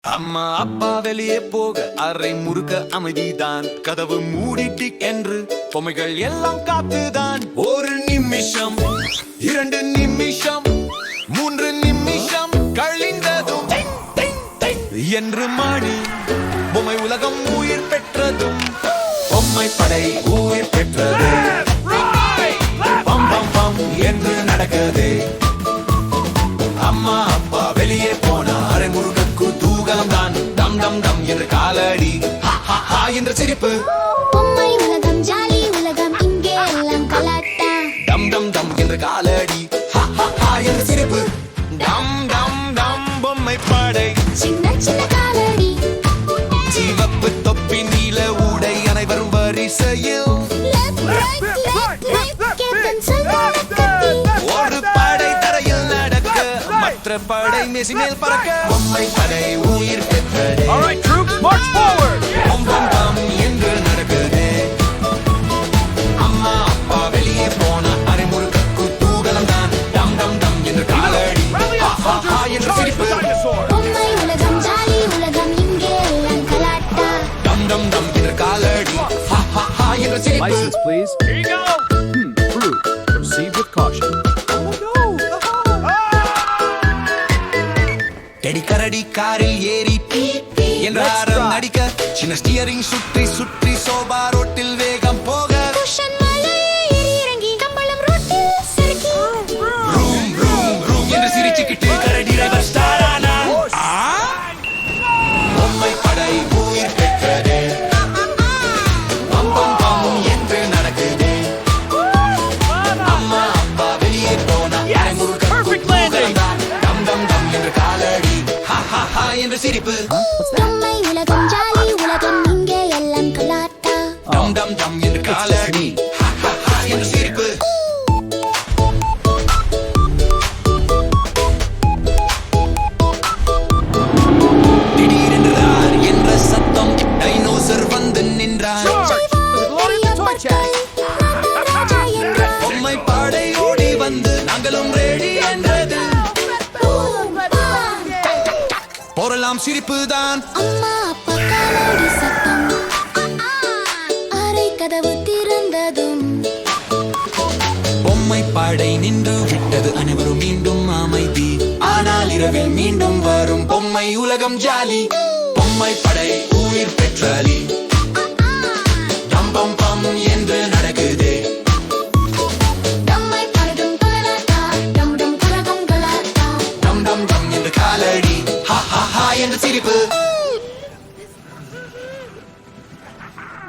அம்மா அப்பா வெளியே போக அரை முறுக்க அமைதிதான். கதவு மூடிட்டு என்று பொம்மைகள் எல்லாம் காத்துதான். ஒரு நிமிஷம், 2 நிமிஷம், 3 நிமிஷம் கழிந்ததும் என்று மணி பொம்மை உலகம் உயிர் பெற்றதும். பொம்மை படை உயிர் பெற்றது. பம் பம் பம் என்று நடக்குது. அம்மா அப்பா வெளியே போன அரை முருகக்கு தூகலம் தான். டம் டம் டம் என்று காலடி, ஹா ஹா ஹா என்ற சிரிப்பு. பொம்மை உலகம் ஜாலி உலகம், இங்கே எல்லாம் கலாட்டா. டம் டம் டம் என்று காலடி, ஹா ஹா ஹா என்ற சிரிப்பு. டம் டம் டம் பொம்மை படை, சின்ன சின்ன காலடி, சிவப்பு தொப்பி நீல உடை அனைவரும் வரிசையில். left right left right captain சொல்வான கத்தி. ஒரு படை தரையில் நடக்க, மற்ற படை மேசி மேல் பறக்க. பொம்மை படை உயிர் பெற்றது. All right, troops, march forward! பம் பம் பம் என்று நடக்குது. அம்மா அப்பா வெளியே போன அரை முறுக்கு தூகலம் தான். டம் டம் டம் என்று காலடி, ஹா ஹா ஹா என்று சிரிப்பு. பொம்மை உலகம் ஜாலி உலகம், இங்கே எல்லாம் கலாட்டா. டம் டம் டம் என்று காலடி, ஹா ஹா ஹா என்று சிரிப்பு. License, please. Here you go. Fruit. Proceed with caution. Teddy கரடி காரில் ஏறி என்றாரம் நடிக்க, சின்ன ஸ்டியரிங் சுற்றி சுற்றி சோபா ரோட்டில் வேகம் போக. குஷன் மலையை ஏறி இறங்கி கம்பளம் ரோட்டில் சறுக்கி. ரூம் ரூம் ரூம் என்று சிரிச்சுக்கிட்டு கரடி டிரைவர் ஸ்டார் ஆனா. பொம்மை படை உயிர் பெற்றது. பம் பம் பம் என்று நடக்குது. அம்மா அப்பா வெளியே போன அரை முறுக்கு தூகலம் தான். டம் டம் டம் என்று காலடி, ஹா ஹா ஹா என்று சிரிப்பு. பொம்மை உலகம் ஜாலி உலகம், இங்கே எல்லாம் கலாட்டா. டம் டம் டம் என்று காலடி, ஹா ஹா ஹா என்று சிரிப்பு. திடீரென்றார் என்ற சத்தம், டைனோசர் வந்து நின்றார். ராஜா என்றார். பொம்மை படை ஓடி வந்து நாங்களும் ரெடி என்றது. போரெல்லாம் சிரிப்புதான். அம்மா அப்பா காலடி சத்தம், அறை கதவு திறந்ததும். பொம்மை படை நின்று விட்டது. அனைவரும் மீண்டும் அமைதி. ஆனால் இரவில் மீண்டும் வரும் பொம்மை உலகம் ஜாலி. பொம்மை படை உயிர் பெற்றாலி. டம் பம் பம் என்று நடக்குது. டம்மை பறக்கும் கலாட்டா, டம் டம் பறக்கும் கலாட்டா. டம் டம் டம் என்று காலடி, ஹா ஹா ஹா என்று சிரிப்பு.